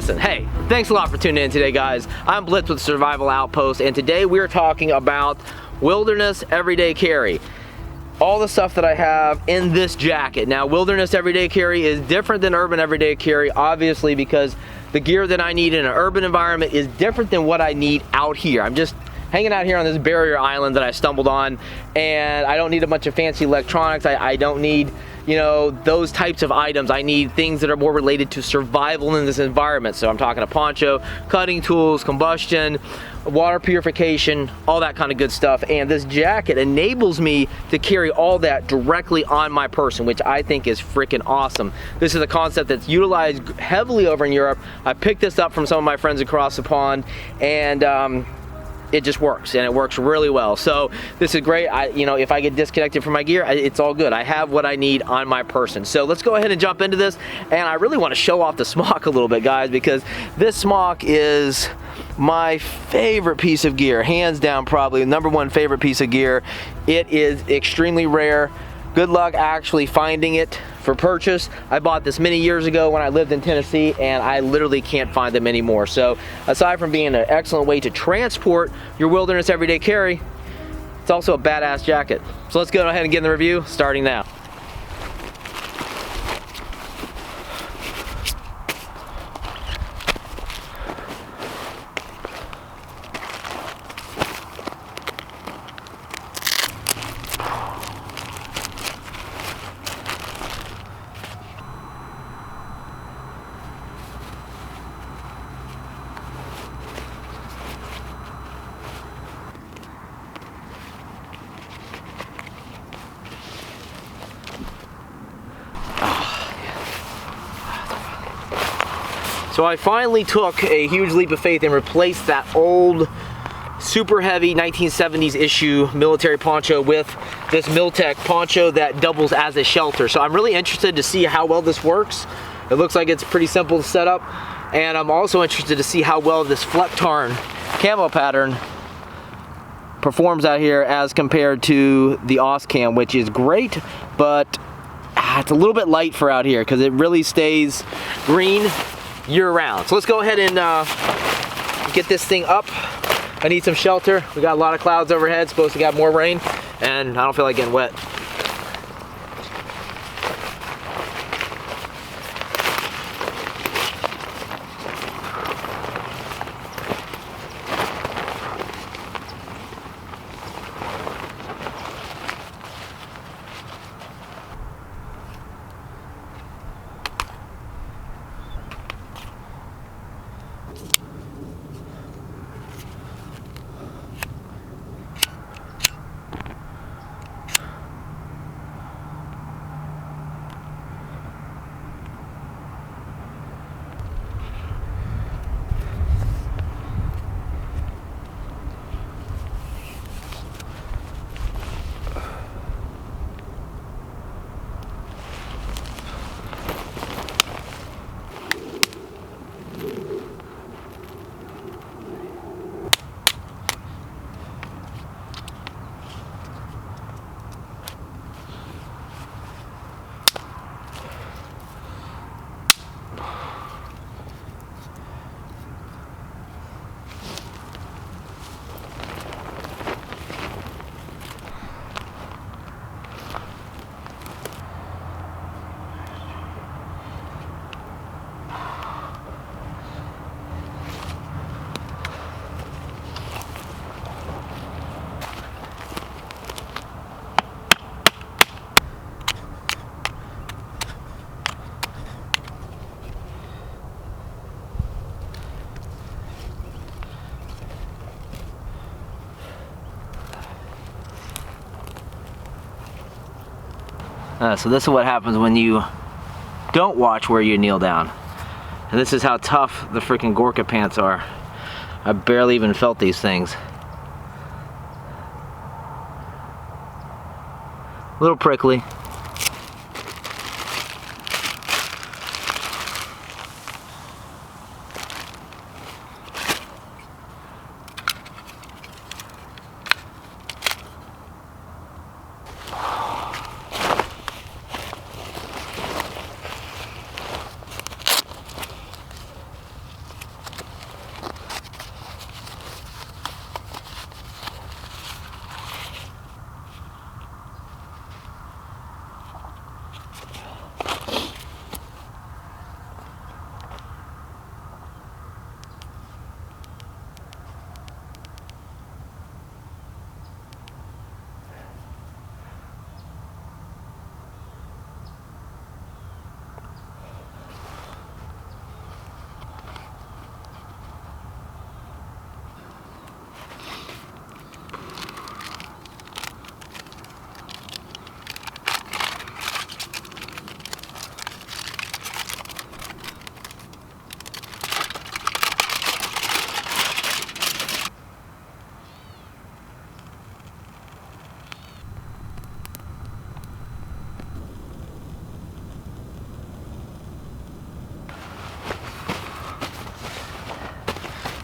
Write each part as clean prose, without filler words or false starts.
Listen, hey, thanks a lot for tuning in today, guys. I'm Blitz with Survival Outpost, and today we're talking about wilderness everyday carry. All the stuff that I have in this jacket. Now, wilderness everyday carry is different than urban everyday carry, obviously, because the gear that I need in an urban environment is different than what I need out here. I'm just hanging out here on this barrier island that I stumbled on, and I don't need a bunch of fancy electronics. I don't need, you know, those types of items. I need things that are more related to survival in this environment. So I'm talking a poncho, cutting tools, combustion, water purification, all that kind of good stuff. And this jacket enables me to carry all that directly on my person, which I think is freaking awesome. This is a concept that's utilized heavily over in Europe. I picked this up from some of my friends across the pond, and it just works, and it works really well. So this is great. You know, if I get disconnected from my gear, it's all good. I have what I need on my person. So let's go ahead and jump into this. And I really want to show off the smock a little bit, guys, because this smock is my favorite piece of gear, hands down, probably number one favorite piece of gear. It is extremely rare. Good luck actually finding it for purchase. I bought this many years ago when I lived in Tennessee, and I literally can't find them anymore. So aside from being an excellent way to transport your wilderness everyday carry, it's also a badass jacket. So let's go ahead and get in the review starting now. So I finally took a huge leap of faith and replaced that old super heavy 1970s issue military poncho with this Miltech poncho that doubles as a shelter. So I'm really interested to see how well this works. It looks like it's pretty simple to set up, and I'm also interested to see how well this Fleptarn camo pattern performs out here as compared to the AUSCAM, which is great, but it's a little bit light for out here because it really stays green year-round. So let's go ahead and get this thing up. I need some shelter. We got a lot of clouds overhead, supposed to get more rain, and I don't feel like getting wet. So this is what happens when you don't watch where you kneel down. And this is how tough the freaking Gorka pants are. I barely even felt these things. A little prickly.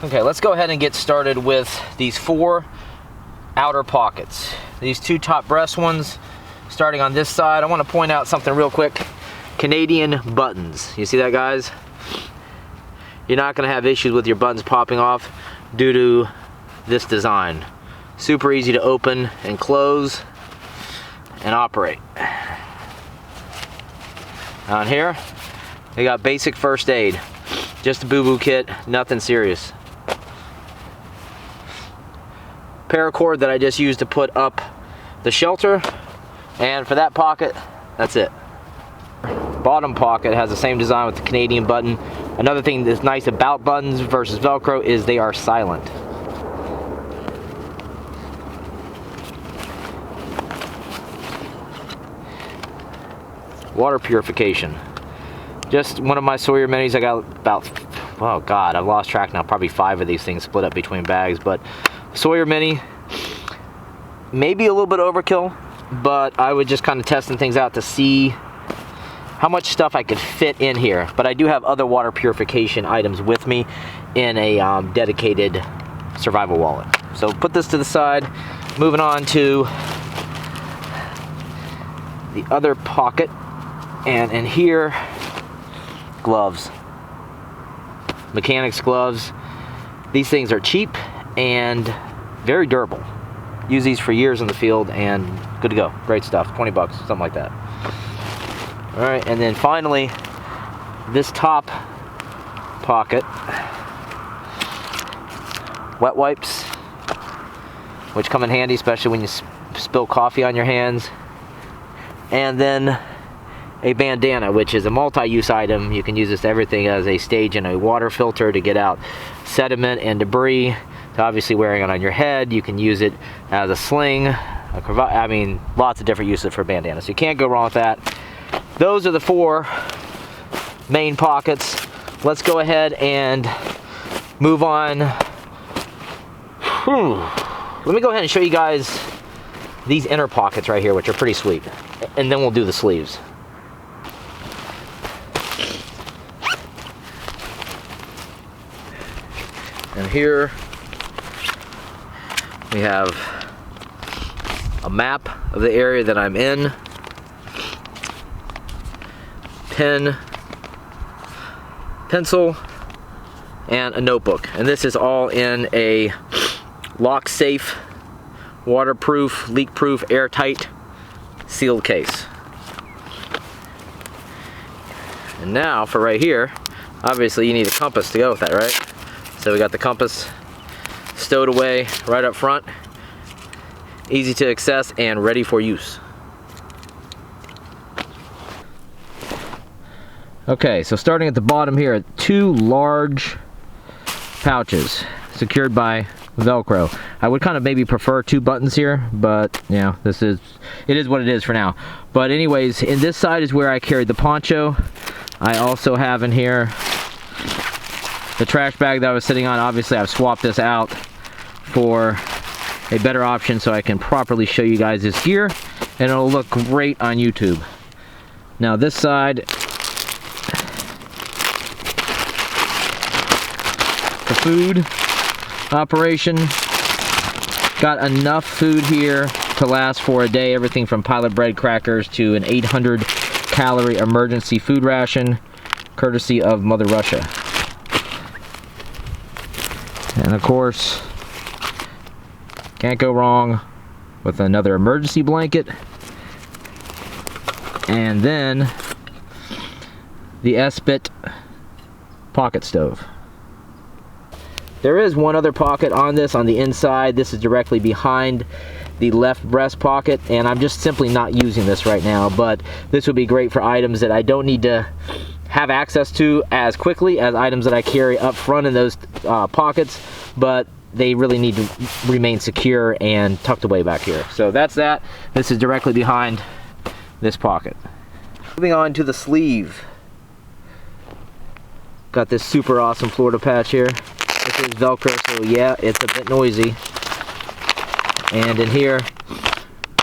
Okay, let's go ahead and get started with these 4 outer pockets. These 2 top breast ones, starting on this side. I want to point out something real quick. Canadian buttons. You see that, guys? You're not going to have issues with your buttons popping off due to this design. Super easy to open and close and operate. On here, they got basic first aid. Just a boo-boo kit, nothing serious. Paracord that I just used to put up the shelter, and for that pocket, that's it. Bottom pocket has the same design with the Canadian button. Another thing that's nice about buttons versus Velcro is they are silent. Water purification. Just one of my Sawyer minis. I got about, oh God, I've lost track now, probably 5 of these things split up between bags, but Sawyer mini, maybe a little bit overkill, but I was just kind of testing things out to see how much stuff I could fit in here. But I do have other water purification items with me in a dedicated survival wallet. So put this to the side. Moving on to the other pocket, and in here, gloves. Mechanics gloves. These things are cheap and very durable. Use these for years in the field and good to go. Great stuff. 20 bucks, something like that. All right, and then finally, this top pocket, wet wipes, which come in handy, especially when you spill coffee on your hands. And then a bandana, which is a multi-use item. You can use this to everything as a stage and a water filter to get out sediment and debris. To obviously wearing it on your head. You can use it as a sling, a cravat. I mean, lots of different uses for bandanas. So you can't go wrong with that. Those are the 4 main pockets. Let's go ahead and move on. Let me go ahead and show you guys these inner pockets right here, which are pretty sweet. And then we'll do the sleeves. And here we have a map of the area that I'm in. Pen, pencil, and a notebook. And this is all in a lock safe, waterproof, leak-proof, airtight, sealed case. And now for right here, obviously you need a compass to go with that, right? So we got the compass stowed away right up front, easy to access and ready for use. Okay, so starting at the bottom here, 2 large pouches secured by Velcro. I would kind of maybe prefer 2 buttons here, but you know, it is what it is for now. But anyways, in this side is where I carried the poncho. I also have in here the trash bag that I was sitting on. Obviously I've swapped this out for a better option so I can properly show you guys this gear and it'll look great on YouTube. Now this side, the food operation. Got enough food here to last for a day. Everything from pilot bread crackers to an 800 calorie emergency food ration, courtesy of Mother Russia. And of course, can't go wrong with another emergency blanket. And then the S-bit pocket stove. There is one other pocket on this on the inside. This is directly behind the left breast pocket, and I'm just simply not using this right now, but this would be great for items that I don't need to have access to as quickly as items that I carry up front in those pockets, but they really need to remain secure and tucked away back here. So that's that. This is directly behind this pocket. Moving on to the sleeve. Got this super awesome Florida patch here. This is Velcro, so yeah, it's a bit noisy. And in here,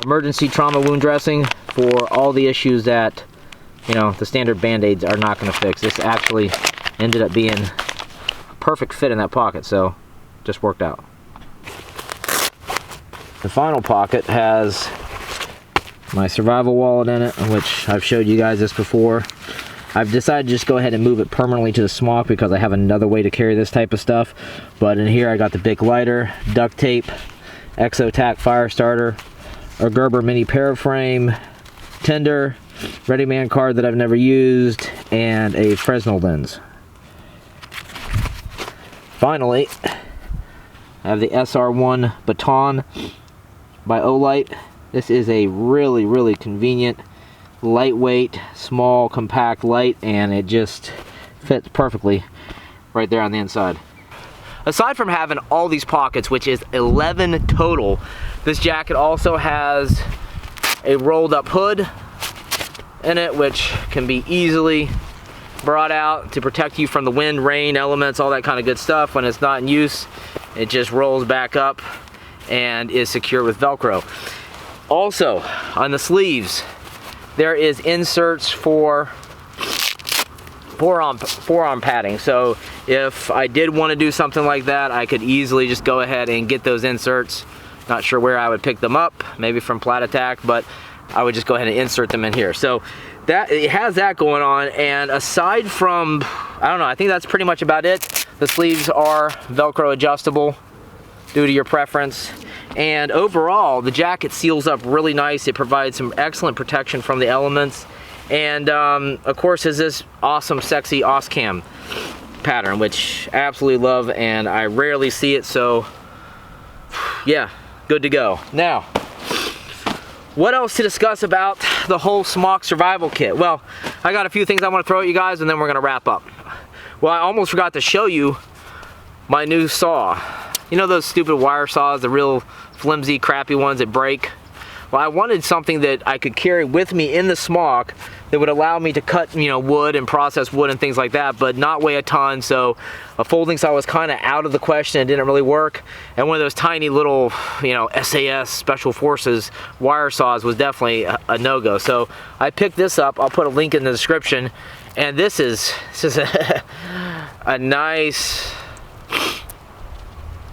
emergency trauma wound dressing for all the issues that, you know, the standard Band-Aids are not going to fix. This actually ended up being a perfect fit in that pocket, so just worked out. The final pocket has my survival wallet in it, which I've showed you guys this before. I've decided to just go ahead and move it permanently to the smock because I have another way to carry this type of stuff. But in here I got the Bic lighter, duct tape, Exotac fire starter, a Gerber mini paraframe, tinder, Ready-Man card that I've never used, and a Fresnel lens. Finally, I have the SR1 baton by Olight. This is a really convenient, lightweight, small, compact light, and it just fits perfectly right there on the inside. Aside from having all these pockets, which is 11 total, this jacket also has a rolled up hood in it, which can be easily brought out to protect you from the wind, rain, elements, all that kind of good stuff. When it's not in use, it just rolls back up and is secure with Velcro. Also, on the sleeves, there is inserts for forearm padding. So if I did want to do something like that, I could easily just go ahead and get those inserts. Not sure where I would pick them up, maybe from Plat Attack, but I would just go ahead and insert them in here. So that, it has that going on, and aside from, I don't know, I think that's pretty much about it. The sleeves are Velcro adjustable due to your preference. And overall, the jacket seals up really nice. It provides some excellent protection from the elements. And of course, is this awesome, sexy AUSCAM pattern, which I absolutely love, and I rarely see it, so yeah, good to go. Now, what else to discuss about the whole smock survival kit? Well, I got a few things I want to throw at you guys, and then we're going to wrap up. Well, I almost forgot to show you my new saw. You know those stupid wire saws, the real flimsy, crappy ones that break? Well, I wanted something that I could carry with me in the smock that would allow me to cut, you know, wood and process wood and things like that, but not weigh a ton. So a folding saw was kind of out of the question. It didn't really work. And one of those tiny little, you know, SAS Special Forces wire saws was definitely a no-go. So I picked this up. I'll put a link in the description. And this is a nice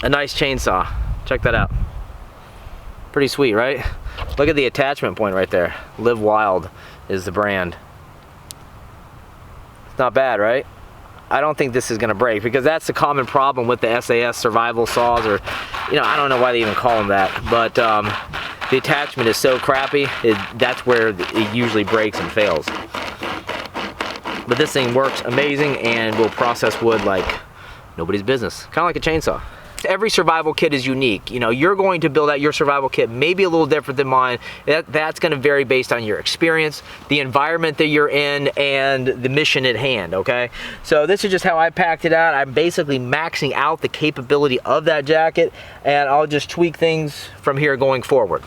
chainsaw. Check that out. Pretty sweet, right? Look at the attachment point right there. Live Wild is the brand. It's not bad, right? I don't think this is gonna break, because that's the common problem with the SAS survival saws, or, you know, I don't know why they even call them that, but the attachment is so crappy, that's where it usually breaks and fails. But this thing works amazing and will process wood like nobody's business. Kind of like a chainsaw. Every survival kit is unique. You know, you're going to build out your survival kit maybe a little different than mine. That's going to vary based on your experience, the environment that you're in, and the mission at hand, okay? So this is just how I packed it out. I'm basically maxing out the capability of that jacket, and I'll just tweak things from here going forward.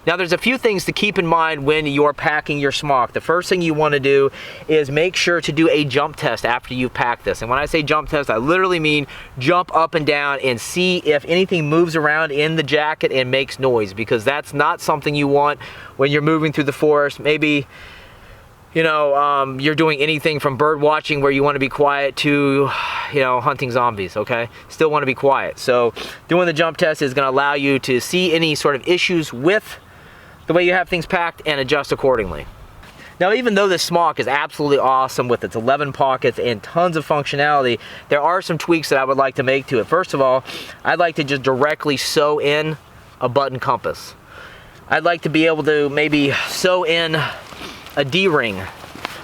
Now, there's a few things to keep in mind when you're packing your smock. The first thing you want to do is make sure to do a jump test after you've packed this. And when I say jump test, I literally mean jump up and down and see if anything moves around in the jacket and makes noise, because that's not something you want when you're moving through the forest. Maybe, you know, you're doing anything from bird watching where you want to be quiet to, you know, hunting zombies, okay? Still want to be quiet. So doing the jump test is going to allow you to see any sort of issues with the way you have things packed and adjust accordingly. Now, even though this smock is absolutely awesome with its 11 pockets and tons of functionality, there are some tweaks that I would like to make to it. First of all, I'd like to just directly sew in a button compass. I'd like to be able to maybe sew in a D-ring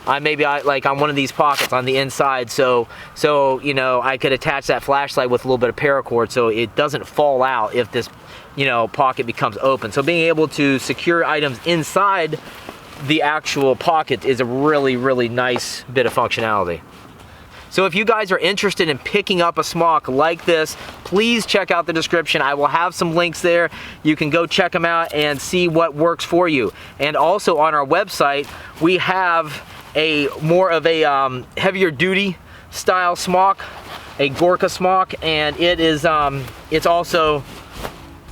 on like on one of these pockets on the inside, so you know, I could attach that flashlight with a little bit of paracord so it doesn't fall out if this, you know, pocket becomes open. So being able to secure items inside the actual pocket is a really nice bit of functionality. So if you guys are interested in picking up a smock like this, please check out the description. I will have some links there. You can go check them out and see what works for you. And also on our website, we have a more of a heavier duty style smock, a Gorka smock, and it is it's also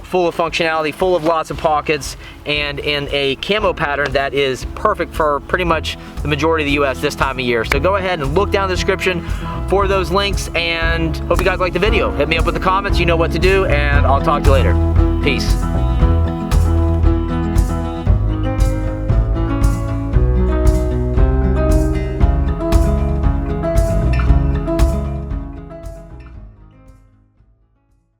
full of functionality, full of lots of pockets, and in a camo pattern that is perfect for pretty much the majority of the US this time of year. So go ahead and look down the description for those links, and hope you guys liked the video. Hit me up with the comments, you know what to do, and I'll talk to you later. Peace.